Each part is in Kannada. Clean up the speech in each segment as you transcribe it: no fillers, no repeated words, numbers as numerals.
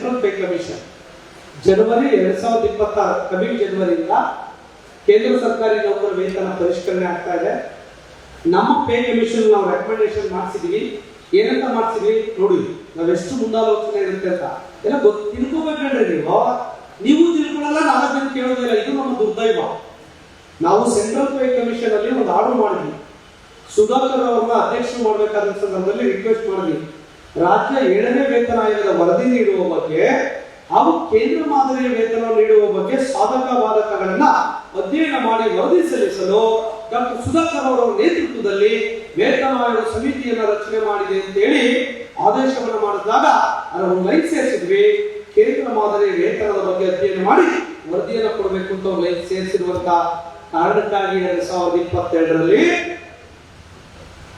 ಸೆಂಟ್ರಲ್ ಪೇ ಕಮಿಷನ್ ಜನವರಿ 2026 ಕಮಿಂಗ್ ಜನವರಿಯಿಂದ ಕೇಂದ್ರ ಸರ್ಕಾರಿ ನೌಕರ ವೇತನ ಪರಿಷ್ಕರಣೆ ಆಗ್ತಾ ಇದೆ. ನಮ್ಮ ಪೇ ಕಮಿಷನ್ ನಾವು ರೆಕಮೆಂಡೇಶನ್ ಮಾಡಿಸಿದೀವಿ. ಏನಂತ ಮಾಡಿಸಿದ್ವಿ ನೋಡಿ, ನಾವೆಷ್ಟು ಮುಂದಾಲೋಚನೆ ಇರುತ್ತೆ ಅಂತ ಎಲ್ಲ ತಿಳ್ಕೋಬೇಕಂದ್ರೆ ನೀವು ತಿಳ್ಕೊಳ್ಳಲ್ಲ, 4 ಜನ ಕೇಳೋದಿಲ್ಲ. ಇದು ನಮ್ಮ ದುರ್ದೈವ. ನಾವು ಸೆಂಟ್ರಲ್ ಪೇ ಕಮಿಷನ್ ಅಲ್ಲಿ ಒಂದು ಆರ್ಡರ್ ಮಾಡಿದ್ವಿ. ಸುಧಾಕರ್ ಅವರನ್ನ ಅಧ್ಯಕ್ಷರು ಮಾಡಬೇಕಾದ ಸಂದರ್ಭದಲ್ಲಿ ರಿಕ್ವೆಸ್ಟ್ ಮಾಡಿದ್ವಿ, ರಾಜ್ಯ 7ನೇ ವೇತನ ಆಯೋಗದ ವರದಿ ನೀಡುವ ಬಗ್ಗೆ ಹಾಗೂ ಕೇಂದ್ರ ಮಾದರಿಯ ವೇತನ ನೀಡುವ ಬಗ್ಗೆ ಸಾಧಕ ಬಾಧಕಗಳನ್ನ ಅಧ್ಯಯನ ಮಾಡಿ ವರದಿ ಸಲ್ಲಿಸಲು ಡಾಕ್ಟರ್ ಸುಧಾಕರ್ ಅವರ ನೇತೃತ್ವದಲ್ಲಿ ವೇತನ ಆಯೋಗ ಸಮಿತಿಯನ್ನ ರಚನೆ ಮಾಡಿದೆ ಅಂತ ಹೇಳಿ ಆದೇಶವನ್ನು ಮಾಡಿದಾಗ ಅದರ ಒಂದು ಲೈನ್ ಸೇರಿಸಿದ್ವಿ. ಕೇಂದ್ರ ಮಾದರಿಯ ವೇತನದ ಬಗ್ಗೆ ಅಧ್ಯಯನ ಮಾಡಿ ವರದಿಯನ್ನು ಕೊಡಬೇಕು ಅಂತ ಒಂದು ಲೈನ್ ಸೇರಿಸಿರುವಂತ ಕಾರಣಕ್ಕಾಗಿ 2022ರಲ್ಲಿ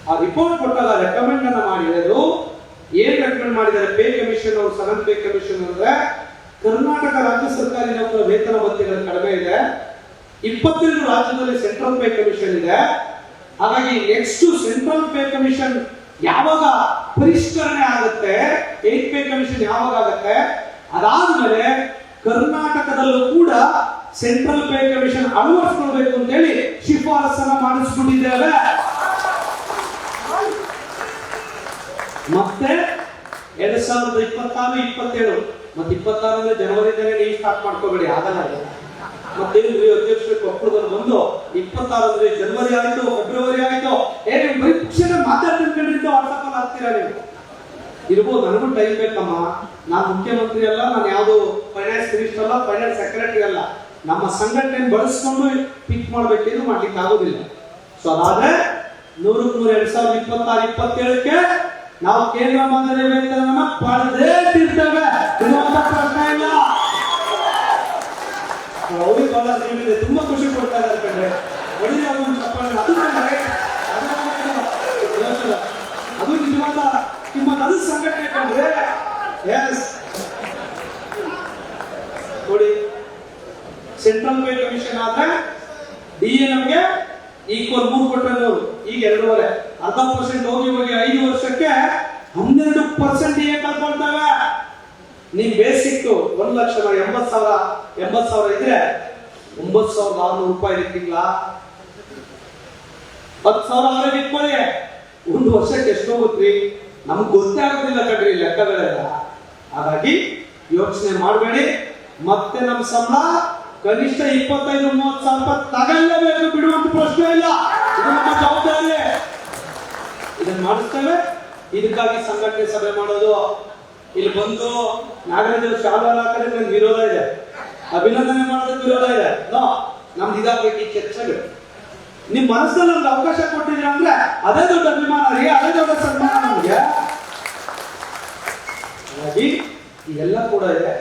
ಆ ರಿಪೋರ್ಟ್ ಕೊಟ್ಟಾಗ ರೆಕಮೆಂಡ್ ಅನ್ನ ಮಾಡಿರೋದು. ಏನ್ ರೆಕಮೆಂಡ್ ಮಾಡಿದ್ದಾರೆ ಪೇ ಕಮಿಷನ್ ಅವರು? ಸೆವೆಂತ್ ಪೇ ಕಮಿಷನ್ ಅಂದ್ರೆ ಕರ್ನಾಟಕ ರಾಜ್ಯ ಸರ್ಕಾರಿ ನೌಕರ ವೇತನ ಭತ್ಯೆಗಳು ಕಡಿಮೆ ಇದೆ. 22 ರಾಜ್ಯದಲ್ಲಿ ಸೆಂಟ್ರಲ್ ಪೇ ಕಮಿಷನ್ ಇದೆ. ಹಾಗಾಗಿ ನೆಕ್ಸ್ಟ್ ಸೆಂಟ್ರಲ್ ಪೇ ಕಮಿಷನ್ ಯಾವಾಗ ಪರಿಷ್ಕರಣೆ ಆಗುತ್ತೆ, 8th ಪೇ ಕಮಿಷನ್ ಯಾವಾಗ ಆಗುತ್ತೆ, ಅದಾದ್ಮೇಲೆ ಕರ್ನಾಟಕದಲ್ಲೂ ಕೂಡ ಸೆಂಟ್ರಲ್ ಪೇ ಕಮಿಷನ್ ಅಳವಡಿಸಿಕೊಳ್ಬೇಕು ಅಂತ ಹೇಳಿ ಶಿಫಾರಸನ್ನ ಮಾಡಿಸ್ಬಿಟ್ಟಿದ್ದೇವೆ. ಮತ್ತೆ 2026, 27 ಮತ್ತೆ 26 ಜನವರಿಯಿಂದಲೇ ನೀವು ಸ್ಟಾರ್ಟ್ ಮಾಡ್ಕೋಬೇಡಿ, ಆಗಲ್ಲ. ಮತ್ತೆ ಅಧ್ಯಕ್ಷರು ಕೊಪ್ಪಳದಲ್ಲಿ ಬಂದು 26 ಜನವರಿ ಆಯ್ತು, ಫೆಬ್ರವರಿ ಆಯ್ತು, ನೀವು ಬರೀ ಪಕ್ಷದ ಮಾತಾಡ್ತಿರ್ಕೊಂಡಿದ್ದ ವಾಟ್ಸಪ್ ಅಲ್ಲಿ ಹಾಕ್ತೀರಾ ನೀವು? ಇರ್ಬೋದು, ನನಗೂ ಟೈಮ್ ಬೇಕಮ್ಮ. ನಾನು ಮುಖ್ಯಮಂತ್ರಿ ಅಲ್ಲ, ನಾನು ಯಾವುದು ಫೈನಾನ್ಸ್ ಮಿನಿಸ್ಟರ್ ಅಲ್ಲ, ಫೈನಾನ್ಸ್ ಸೆಕ್ರೆಟರಿ ಅಲ್ಲ. ನಮ್ಮ ಸಂಘಟನೆ ಬಳಸ್ಕೊಂಡು ಪಿಕ್ ಮಾಡ್ಬೇಕೇನು ಮಾಡ್ಲಿಕ್ಕೆ ಆಗೋದಿಲ್ಲ. ಸೊ ಅದಾದ್ರೆ 2026, 27ಕ್ಕೆ ನಾವು ಕೇಂದ್ರ ಮಾದರಿ ವೇತನವನ್ನ ಪಡೆದೇ ತಿರ್ತೇವೆ, ಪ್ರಶ್ನೆ ಇಲ್ಲ. ತುಂಬಾ ಖುಷಿ ಕೊಡ್ತಾ ಇದ್ದಾರೆ ಕಂಡ್ರೆ, ಅದು ನಿಜವಾದ ಕಿಮ್ಮತ್, ಅದು ಸಂಘಟನೆ ಕಂಡ್ರೆ. ಎಸ್ ನೋಡಿ, ಸೆಂಟ್ರಲ್ ಪೇ ಕಮಿಷನ್ ಆದ್ರೆ ಡಿಎ ನಮ್ಗೆ ಈಕ್ವಲ್ 3 ಕೊಟ್ಟರೆ 3, ಈಗ 2.5, 10% ಹೋಗಿ 5 ವರ್ಷಕ್ಕೆ 12% ಡಿಎ ಕಳ್ಕೊಳ್ತೇವೆ. ನೀವು ಬೇಸಿಕ್ 1,80,000 ಇದ್ರೆ 9,600 ರೂಪಾಯಿ ತಿಂಗಳ 10,000 ಆದ್ರೆ ಇಟ್ಕೊಳ್ಳಿ, 1 ವರ್ಷಕ್ಕೆ ಎಷ್ಟು ಹೋಗುತ್ರಿ ನಮ್ಗೆ ಗೊತ್ತೇ ಆಗೋದಿಲ್ಲ ಕಣ್ರಿ ಲೆಕ್ಕಗಳೆಲ್ಲ. ಹಾಗಾಗಿ ಯೋಚನೆ ಮಾಡಬೇಡಿ. ಮತ್ತೆ ನಮ್ಮ ಸಂಬಳ ಕನಿಷ್ಠ 25-30 ಸಾವಿರ ರೂಪಾಯಿ ತಗೊಳ್ಳೇಬೇಕು, ಬಿಡುವಂತ ಪ್ರಶ್ನೆ ಇಲ್ಲ. ಇದು ನಮ್ಮ ಜವಾಬ್ದಾರಿ, ಇದನ್ನ ಮಾಡಿಸ್ತೇವೆ. ಇದಕ್ಕಾಗಿ ಸಂಘಟನೆ ಸಭೆ ಮಾಡೋದು. ಇಲ್ಲಿ ಬಂದು ನಾಗರಾಜ್ ಶಾಲಾ ಹಾಕಿದ್ರೆ ನನ್ಗೆ ವಿರೋಧ ಇದೆ, ಅಭಿನಂದನೆ ಮಾಡೋದಕ್ಕೆ ವಿರೋಧ ಇದೆ. ನಮ್ದು ಇದಾಗಬೇಕು ಈ ಚರ್ಚೆಗಳು. ನಿಮ್ ಮನಸ್ಸಲ್ಲಿ ನಮ್ಗೆ ಅವಕಾಶ ಕೊಟ್ಟಿದ್ರ ಅಂದ್ರೆ ಅದೇ ದೊಡ್ಡ ಅಭಿಮಾನ ರೀ, ಅದೇ ದೊಡ್ಡ ಸನ್ಮಾನ ನಮ್ಗೆ. ಹಾಗಾಗಿ ಇದೆಲ್ಲ ಕೂಡ ಇದೆ.